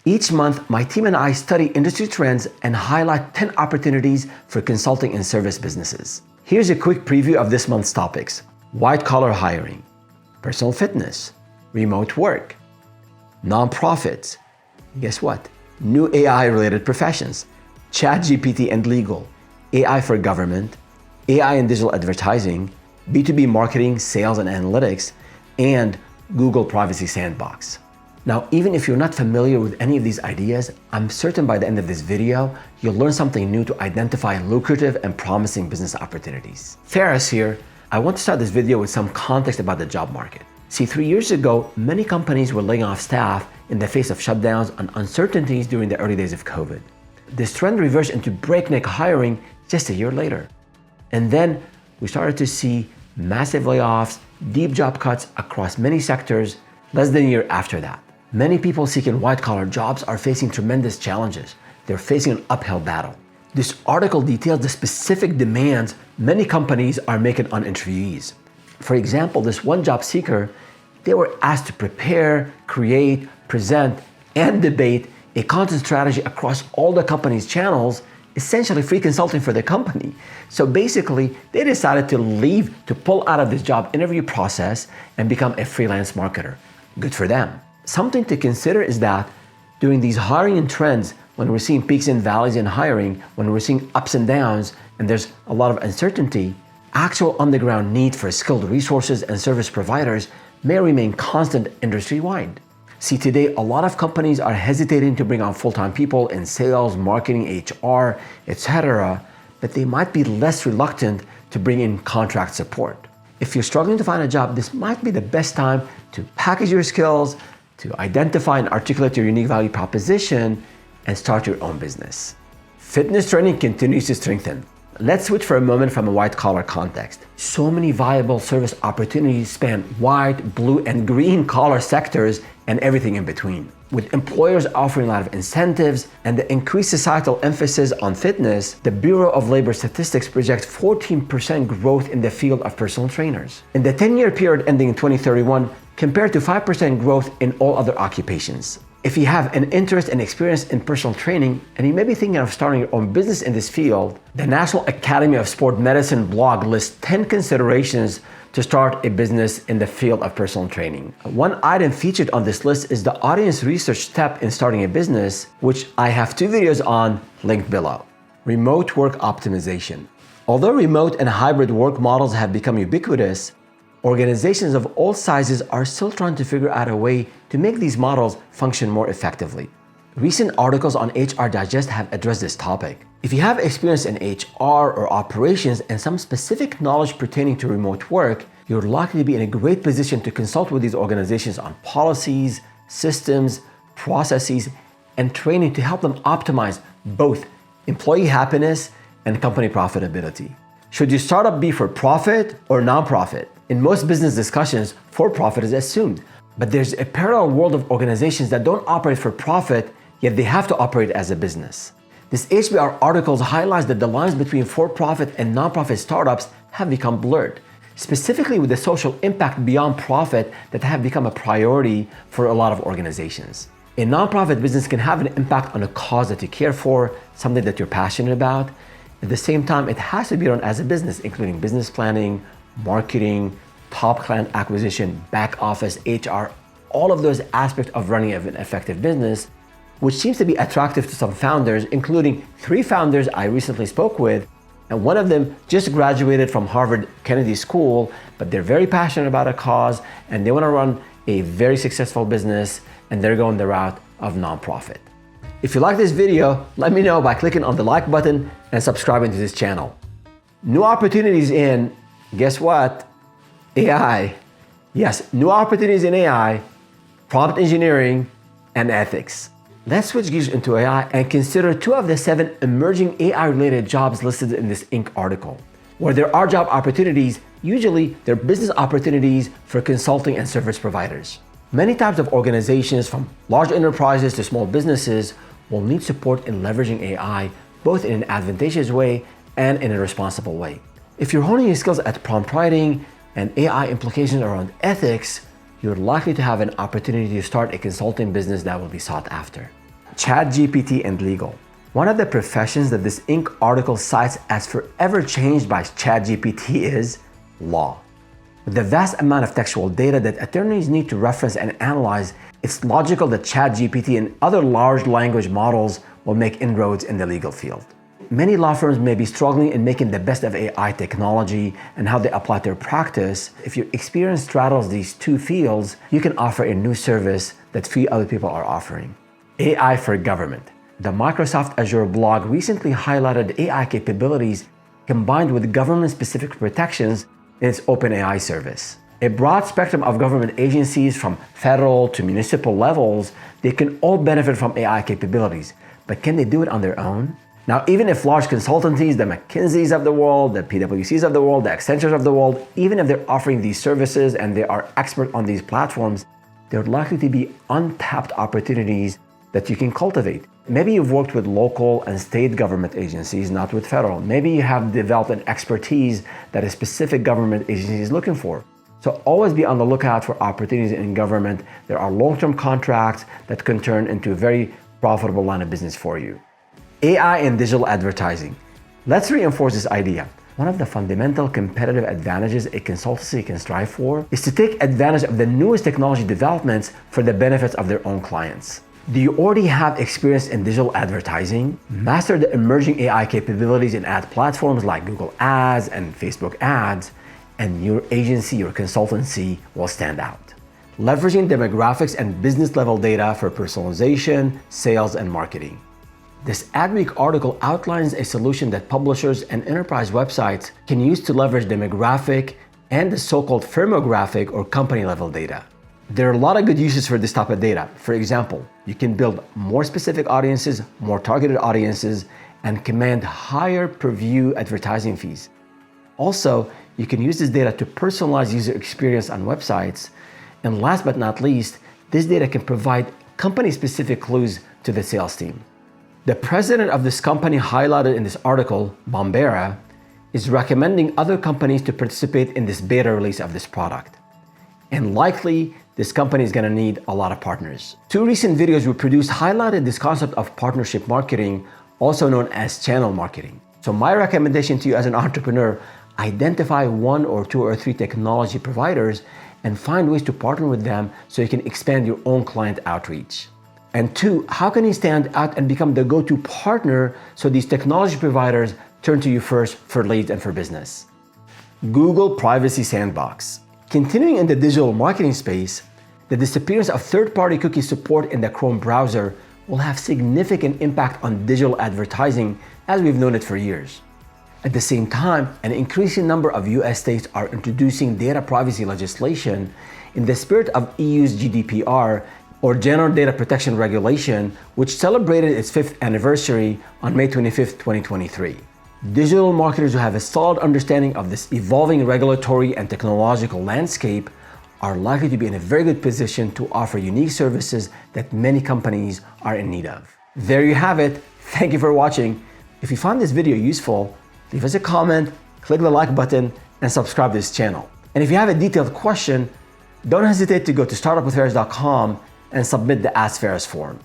Each month, my team and I study industry trends and highlight 10 opportunities for consulting and service businesses. Here's a quick preview of this month's topics: white-collar hiring, personal fitness, remote work, nonprofits, guess what? New AI-related professions, ChatGPT and Legal, AI for government, AI and digital advertising, B2B marketing, sales and analytics, and Google Privacy Sandbox. Now, even if you're not familiar with any of these ideas, I'm certain by the end of this video, you'll learn something new to identify lucrative and promising business opportunities. Ferris here. I want to start this video with some context about the job market. See, 3 years ago, many companies were laying off staff in the face of shutdowns and uncertainties during the early days of COVID. This trend reversed into breakneck hiring just a year later. And then we started to see massive layoffs, deep job cuts across many sectors less than a year after that. Many people seeking white-collar jobs are facing tremendous challenges. They're facing an uphill battle. This article details the specific demands many companies are making on interviewees. For example, this one job seeker, they were asked to prepare, create, present, and debate a content strategy across all the company's channels, essentially free consulting for the company. So basically, they decided to leave, to pull out of this job interview process and become a freelance marketer. Good for them. Something to consider is that during these hiring trends, when we're seeing peaks and valleys in hiring, when we're seeing ups and downs, and there's a lot of uncertainty, actual on-the-ground need for skilled resources and service providers may remain constant industry-wide. See, today, a lot of companies are hesitating to bring on full-time people in sales, marketing, HR, etc., but they might be less reluctant to bring in contract support. If you're struggling to find a job, this might be the best time to package your skills, to identify and articulate your unique value proposition, and start your own business. Fitness training continues to strengthen. Let's switch for a moment from a white-collar context. So many viable service opportunities span white, blue, and green-collar sectors and everything in between. With employers offering a lot of incentives and the increased societal emphasis on fitness, the Bureau of Labor Statistics projects 14% growth in the field of personal trainers in the 10-year period ending in 2031, compared to 5% growth in all other occupations. If you have an interest and experience in personal training, and you may be thinking of starting your own business in this field, the National Academy of Sport Medicine blog lists 10 considerations to start a business in the field of personal training. One item featured on this list is the audience research step in starting a business, which I have 2 videos on linked below. Remote work optimization. Although remote and hybrid work models have become ubiquitous, organizations of all sizes are still trying to figure out a way to make these models function more effectively. Recent articles on HR Digest have addressed this topic. If you have experience in HR or operations and some specific knowledge pertaining to remote work, you're likely to be in a great position to consult with these organizations on policies, systems, processes, and training to help them optimize both employee happiness and company profitability. Should your startup be for profit or nonprofit? In most business discussions, for-profit is assumed, but there's a parallel world of organizations that don't operate for profit, yet they have to operate as a business. This HBR article highlights that the lines between for-profit and nonprofit startups have become blurred, specifically with the social impact beyond profit that have become a priority for a lot of organizations. A nonprofit business can have an impact on a cause that you care for, something that you're passionate about. At the same time, it has to be run as a business, including business planning, marketing, top client acquisition, back office, HR, all of those aspects of running an effective business, which seems to be attractive to some founders, including 3 founders I recently spoke with, and one of them just graduated from Harvard Kennedy School, but they're very passionate about a cause and they want to run a very successful business, and they're going the route of nonprofit. If you like this video, let me know by clicking on the like button and subscribing to this channel. New opportunities in, guess what? AI. Yes, new opportunities in AI, prompt engineering, and ethics. Let's switch gears into AI and consider 2 of the 7 emerging AI-related jobs listed in this Inc. article. Where there are job opportunities, usually they're business opportunities for consulting and service providers. Many types of organizations, from large enterprises to small businesses, will need support in leveraging AI, both in an advantageous way and in a responsible way. If you're honing your skills at prompt writing and AI implications around ethics, you're likely to have an opportunity to start a consulting business that will be sought after. ChatGPT and Legal. One of the professions that this Inc. article cites as forever changed by ChatGPT is law. With the vast amount of textual data that attorneys need to reference and analyze, it's logical that ChatGPT and other large language models will make inroads in the legal field. Many law firms may be struggling in making the best of AI technology and how they apply to their practice. If your experience straddles these two fields, you can offer a new service that few other people are offering. AI for government. The Microsoft Azure blog recently highlighted AI capabilities combined with government-specific protections in its OpenAI service. A broad spectrum of government agencies from federal to municipal levels, they can all benefit from AI capabilities, but can they do it on their own? Now, even if large consultancies, the McKinseys of the world, the PwCs of the world, the Accentures of the world, even if they're offering these services and they are expert on these platforms, there are likely to be untapped opportunities that you can cultivate. Maybe you've worked with local and state government agencies, not with federal. Maybe you have developed an expertise that a specific government agency is looking for. So always be on the lookout for opportunities in government. There are long-term contracts that can turn into a very profitable line of business for you. AI and digital advertising. Let's reinforce this idea. One of the fundamental competitive advantages a consultancy can strive for is to take advantage of the newest technology developments for the benefits of their own clients. Do you already have experience in digital advertising? Master the emerging AI capabilities in ad platforms like Google Ads and Facebook Ads, and your agency or consultancy will stand out. Leveraging demographics and business level data for personalization, sales, and marketing. This AdWeek article outlines a solution that publishers and enterprise websites can use to leverage demographic and the so-called firmographic or company level data. There are a lot of good uses for this type of data. For example, you can build more specific audiences, more targeted audiences, and command higher per view advertising fees. Also, you can use this data to personalize user experience on websites. And last but not least, this data can provide company-specific clues to the sales team. The president of this company highlighted in this article, Bombera, is recommending other companies to participate in this beta release of this product. And likely, this company is going to need a lot of partners. Two recent videos we produced highlighted this concept of partnership marketing, also known as channel marketing. So my recommendation to you as an entrepreneur, identify one or two or three technology providers and find ways to partner with them so you can expand your own client outreach. And two, how can you stand out and become the go-to partner so these technology providers turn to you first for leads and for business? Google Privacy Sandbox. Continuing in the digital marketing space, the disappearance of third-party cookie support in the Chrome browser will have significant impact on digital advertising as we've known it for years. At the same time, an increasing number of US states are introducing data privacy legislation in the spirit of EU's GDPR, or General Data Protection Regulation, which celebrated its 5th anniversary on May 25, 2023. Digital marketers who have a solid understanding of this evolving regulatory and technological landscape are likely to be in a very good position to offer unique services that many companies are in need of. There you have it. Thank you for watching. If you found this video useful, leave us a comment, click the like button, and subscribe to this channel. And if you have a detailed question, don't hesitate to go to startupwithferris.com and submit the Ask Ferris form.